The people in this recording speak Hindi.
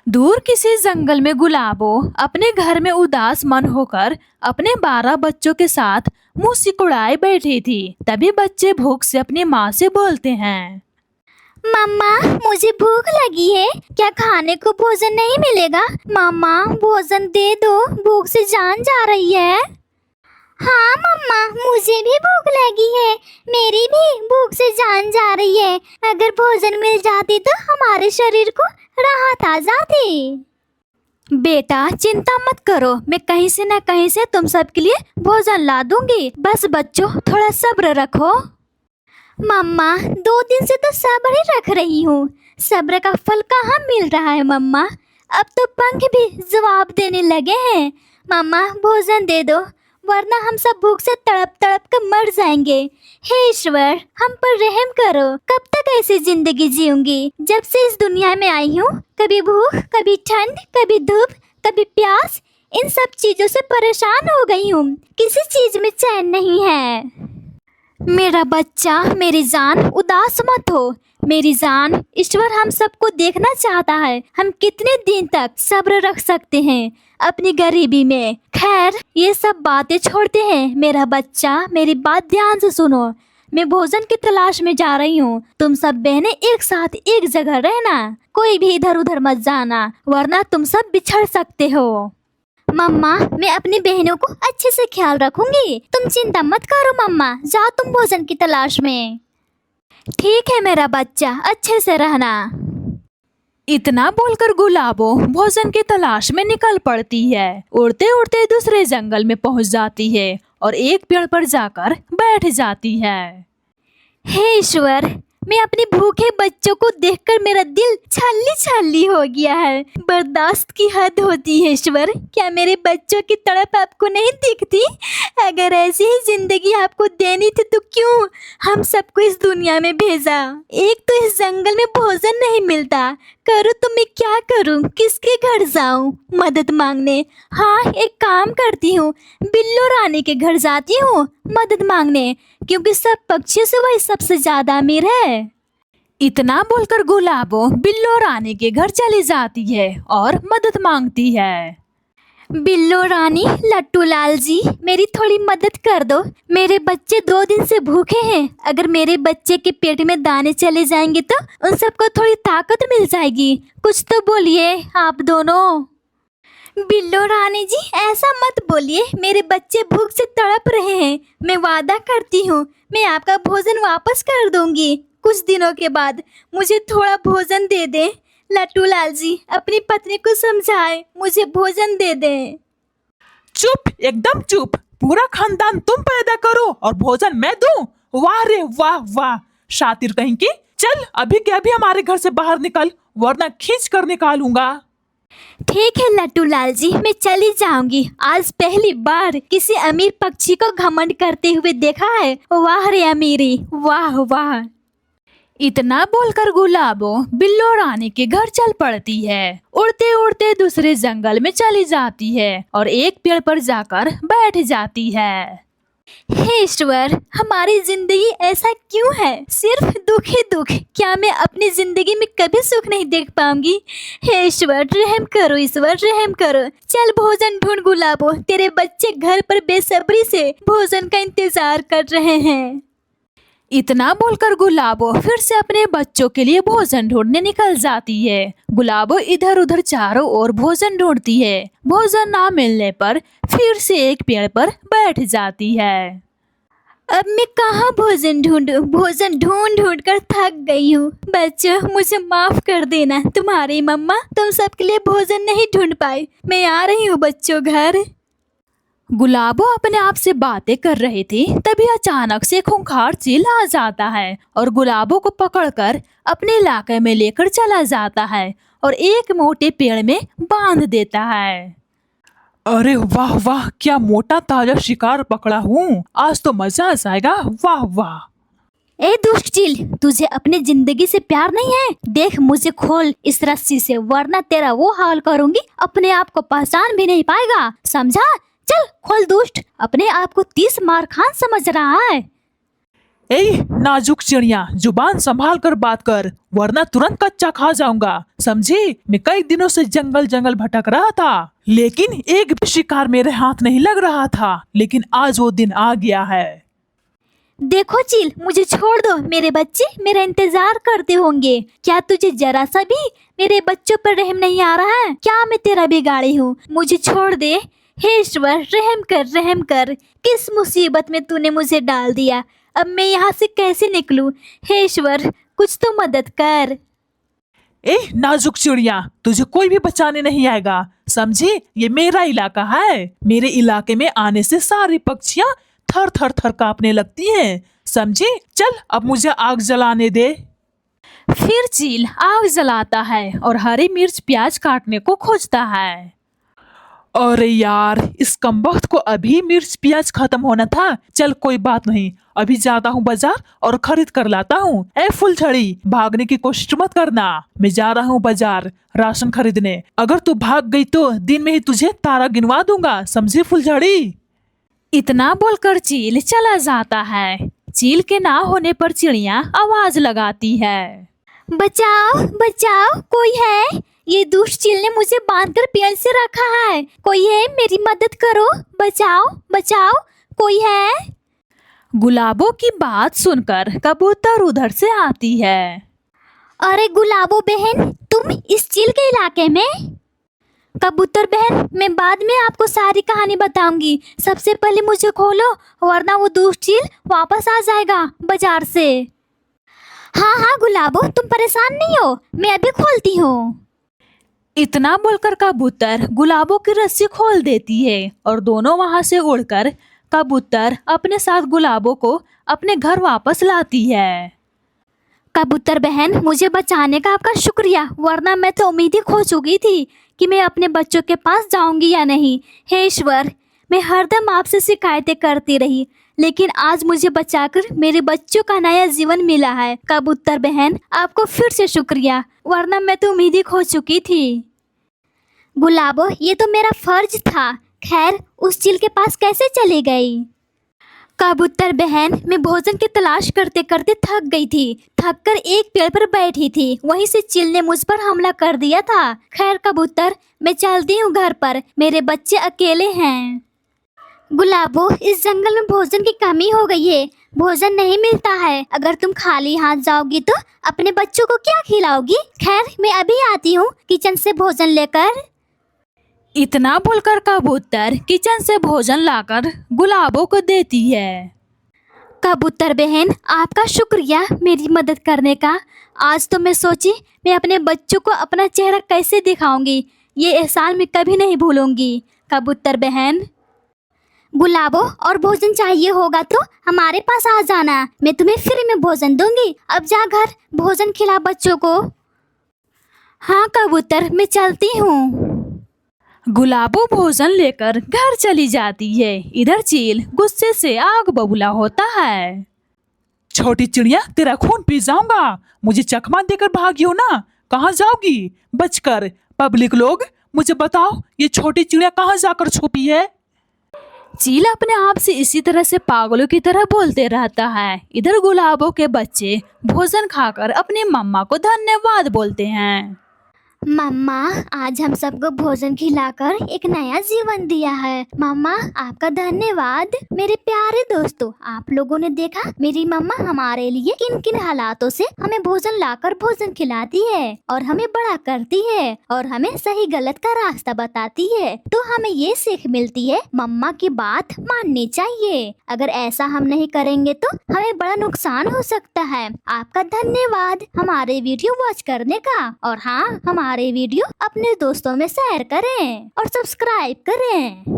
दूर किसी जंगल में गुलाबो अपने घर में उदास मन होकर अपने 12 बच्चों के साथ मुंह सिकुड़ाए बैठी थी। तभी बच्चे भूख से अपनी माँ से बोलते हैं। मम्मा, मुझे भूख लगी है। क्या खाने को भोजन नहीं मिलेगा? मम्मा, भोजन दे दो, भूख से जान जा रही है। हाँ मम्मा, मुझे भी भूख लगी है। मेरी भी भूख से जान जा रही है। अगर भोजन मिल जाती तो हमारे शरीर को राहत आ जाती। बेटा चिंता मत करो, मैं कहीं से न कहीं से तुम सबके लिए भोजन ला दूंगी। बस बच्चों थोड़ा सब्र रखो। मम्मा, 2 दिन से तो सब्र ही रख रही हूँ। सब्र का फल कहाँ मिल रहा है मम्मा? अब तो पंख भी जवाब देने लगे हैं। मम्मा, भोजन दे दो, वरना हम सब भूख से तड़प तड़प कर मर जाएंगे। हे ईश्वर, हम पर रहम करो। कब तक ऐसी जिंदगी जीऊंगी? जब से इस दुनिया में आई हूँ, कभी भूख, कभी ठंड, कभी धूप, कभी प्यास, इन सब चीजों से परेशान हो गई हूँ। किसी चीज में चैन नहीं है। मेरा बच्चा, मेरी जान, उदास मत हो। मेरी जान, ईश्वर हम सबको देखना चाहता है। हम कितने दिन तक सब्र रख सकते हैं अपनी गरीबी में? खैर, ये सब बातें छोड़ते हैं। मेरा बच्चा, मेरी बात ध्यान से सुनो। मैं भोजन की तलाश में जा रही हूँ। तुम सब बहनें एक साथ एक जगह रहना, कोई भी इधर उधर मत जाना, वरना तुम सब बिछड़ सकते हो। मम्मा, मैं अपनी बहनों को अच्छे से ख्याल रखूंगी। तुम चिंता मत करो मम्मा, जाओ तुम भोजन की तलाश में। ठीक है मेरा बच्चा, अच्छे से रहना। इतना बोलकर गुलाबो भोजन की तलाश में निकल पड़ती है। उड़ते उड़ते दूसरे जंगल में पहुंच जाती है और एक पेड़ पर जाकर बैठ जाती है। हे ईश्वर, मैं अपने भूखे बच्चों को देखकर मेरा दिल छल्ली छल्ली हो गया है। बर्दाश्त की हद होती है ईश्वर। क्या मेरे बच्चों की तड़प आपको नहीं दिखती? अगर ऐसी ही जिंदगी आपको देनी थी तो क्यों हम सबको इस दुनिया में भेजा? एक तो इस जंगल में भोजन नहीं मिलता, करूँ तो मैं क्या करूँ? किसके घर जाऊँ मदद मांगने? हाँ, एक काम करती हूँ, बिल्लो रानी के घर जाती हूँ मदद मांगने, क्योंकि सब पक्षियों से वही सबसे ज्यादा अमीर है। इतना बोलकर गुलाबो बिल्लो रानी के घर चली जाती है और मदद मांगती है। बिल्लो रानी, लट्टू लाल जी, मेरी थोड़ी मदद कर दो। मेरे बच्चे 2 दिन से भूखे हैं। अगर मेरे बच्चे के पेट में दाने चले जाएंगे तो उन सबको थोड़ी ताकत मिल जाएगी। कुछ तो बोलिए आप दोनों। बिल्लो रानी जी, ऐसा मत बोलिए। मेरे बच्चे भूख से तड़प रहे हैं। मैं वादा करती हूँ, मैं आपका भोजन वापस कर दूंगी कुछ दिनों के बाद। मुझे थोड़ा भोजन दे दें। लट्टू लाल जी, अपनी पत्नी को समझाएं, मुझे भोजन दे दें। चुप, एकदम चुप। पूरा खानदान तुम पैदा करो और भोजन मैं दूं? वाह रे वाह वाह, शातिर कहीं की। चल अभी के अभी हमारे घर से बाहर निकल, वरना खींच कर निकालूंगा। ठीक है लट्टू लाल जी, मैं चली जाऊंगी। आज पहली बार किसी अमीर पक्षी को घमंड करते हुए देखा है। वाह रे अमीरी, वाह वाह। इतना बोलकर गुलाबो बिल्लो रानी के घर चल पड़ती है। उड़ते उड़ते दूसरे जंगल में चली जाती है और एक पेड़ पर जाकर बैठ जाती है। हे ईश्वर, हमारी जिंदगी ऐसा क्यों है? सिर्फ दुख ही दुख। क्या मैं अपनी जिंदगी में कभी सुख नहीं देख पाऊंगी? हे ईश्वर, रहम करो ईश्वर, रहम करो। चल भोजन ढूंढ गुलाबो, तेरे बच्चे घर पर बेसब्री से भोजन का इंतजार कर रहे हैं। इतना बोलकर गुलाबो फिर से अपने बच्चों के लिए भोजन ढूंढने निकल जाती है। गुलाबो इधर उधर चारों ओर भोजन ढूंढती है। भोजन ना मिलने पर फिर से एक पेड़ पर बैठ जाती है। अब मैं कहाँ भोजन ढूंढूं? भोजन ढूंढ ढूंढ कर थक गई हूँ। बच्चों, मुझे माफ कर देना। तुम्हारी मम्मा तुम सबके लिए भोजन नहीं ढूंढ पाई। मैं आ रही हूँ बच्चों घर। गुलाबो अपने आप से बातें कर रही थी, तभी अचानक से खूंखार चील आ जाता है और गुलाबो को पकड़कर अपने इलाके में लेकर चला जाता है और एक मोटे पेड़ में बांध देता है। अरे वाह वाह, क्या मोटा ताजा शिकार पकड़ा हूँ। आज तो मजा आ जाएगा। वाह वाह। ए दुष्ट चील, तुझे अपनी जिंदगी से प्यार नहीं है? देख, मुझे खोल इस रस्सी से, वरना तेरा वो हाल करूंगी अपने आप को पहचान भी नहीं पाएगा। समझा? चल खोल दुष्ट, अपने आप को 30 मार खान समझ रहा है। ए नाजुक चिड़िया, जुबान संभाल कर बात कर, वरना तुरंत कच्चा खा जाऊंगा, समझी? मैं कई दिनों से जंगल जंगल भटक रहा था, लेकिन एक भी शिकार मेरे हाथ नहीं लग रहा था, लेकिन आज वो दिन आ गया है। देखो चील, मुझे छोड़ दो। मेरे बच्चे मेरा इंतजार करते होंगे। क्या तुझे जरा सा भी मेरे बच्चों पर रहम नहीं आ रहा है? क्या मैं तेरा बिगाड़ी हूँ? मुझे छोड़ दे। हे ईश्वर, रहम कर, रहम कर। किस मुसीबत में तूने मुझे डाल दिया? अब मैं यहाँ से कैसे निकलूं? हे ईश्वर, कुछ तो मदद कर। ए नाजुक चिड़िया, तुझे कोई भी बचाने नहीं आएगा, समझी? ये मेरा इलाका है। मेरे इलाके में आने से सारी पक्षियाँ थर थर थर कांपने लगती हैं, समझी? चल अब मुझे आग जलाने दे। फिर चील आग जलाता है और हरी मिर्च प्याज काटने को खोजता है। अरे यार, इस कमबख्त को अभी मिर्च प्याज खत्म होना था। चल कोई बात नहीं, अभी जाता हूँ बाजार और खरीद कर लाता हूँ। ए फुलझड़ी, भागने की कोशिश मत करना, मैं जा रहा हूँ बाजार राशन खरीदने। अगर तू भाग गई तो दिन में ही तुझे तारा गिनवा दूंगा, समझी फुलझड़ी? इतना बोलकर चील चला जाता है। चील के ना होने पर चिड़िया आवाज लगाती है। बचाओ, बचाओ, कोई है? ये दुष्ट चील ने मुझे बांधकर पेड़ से रखा है। कोई है? मेरी मदद करो। बचाओ, बचाओ, कोई है? गुलाबों की बात सुनकर कबूतर उधर से आती है। अरे गुलाबो बहन, तुम इस चील के इलाके में? कबूतर बहन, मैं बाद में आपको सारी कहानी बताऊंगी। सबसे पहले मुझे खोलो, वरना वो दुष्ट चील वापस आ जाएगा बाजार से। हाँ हाँ गुलाबो, तुम परेशान नहीं हो, मैं अभी खोलती हूँ। इतना बोलकर कबूतर गुलाबों की रस्सी खोल देती है और दोनों वहां से उड़कर कबूतर अपने साथ गुलाबों को अपने घर वापस लाती है। कबूतर बहन, मुझे बचाने का आपका शुक्रिया, वरना मैं तो उम्मीद ही खो चुकी थी कि मैं अपने बच्चों के पास जाऊंगी या नहीं। हे ईश्वर, मैं हरदम आपसे शिकायतें करती रही, लेकिन आज मुझे बचाकर मेरे बच्चों का नया जीवन मिला है। कबूतर बहन, आपको फिर से शुक्रिया, वरना मैं तो उम्मीद ही खो चुकी थी। गुलाबो, ये तो मेरा फर्ज था। खैर, उस चील के पास कैसे चली गई? कबूतर बहन, मैं भोजन की तलाश करते करते थक गई थी। थककर एक पेड़ पर बैठी थी, वहीं से चील ने मुझ पर हमला कर दिया था। खैर कबूतर, मैं चलती हूँ घर पर, मेरे बच्चे अकेले हैं। गुलाबो, इस जंगल में भोजन की कमी हो गई है, भोजन नहीं मिलता है। अगर तुम खाली हाथ जाओगी तो अपने बच्चों को क्या खिलाओगी? खैर, मैं अभी आती हूँ किचन से भोजन लेकर। इतना बोलकर कबूतर किचन से भोजन लाकर गुलाबों को देती है। कबूतर बहन, आपका शुक्रिया मेरी मदद करने का। आज तो मैं सोची मैं अपने बच्चों को अपना चेहरा कैसे दिखाऊंगी, ये एहसान मैं कभी नहीं भूलूंगी। कबूतर बहन, गुलाबो, और भोजन चाहिए होगा तो हमारे पास आ जाना, मैं तुम्हें फ्री में भोजन दूंगी। अब जा घर भोजन खिला बच्चों को। हाँ कबूतर, मैं चलती हूँ। गुलाबो भोजन लेकर घर चली जाती है। इधर चील गुस्से से आग बबूला होता है। छोटी चिड़िया, तेरा खून पी जाऊंगा, मुझे चकमा देकर भागी हो ना? कहाँ जाओगी? बचकर। पब्लिक लोग, मुझे बताओ, ये छोटी चिड़िया कहाँ जाकर छुपी है? चील अपने आप से इसी तरह से पागलों की तरह बोलते रहता है। इधर गुलाबों के बच्चे भोजन खाकर अपनी मम्मा को धन्यवाद बोलते हैं। मम्मा, आज हम सबको भोजन खिलाकर एक नया जीवन दिया है। मम्मा, आपका धन्यवाद। मेरे प्यारे दोस्तों, आप लोगों ने देखा मेरी मम्मा हमारे लिए किन किन हालातों से हमें भोजन लाकर भोजन खिलाती है और हमें बड़ा करती है और हमें सही गलत का रास्ता बताती है। तो हमें ये सीख मिलती है, मम्मा की बात माननी चाहिए। अगर ऐसा हम नहीं करेंगे तो हमें बड़ा नुकसान हो सकता है। आपका धन्यवाद हमारे वीडियो वॉच करने का, और हाँ, हमारे वीडियो अपने दोस्तों में शेयर करें और सब्सक्राइब करें।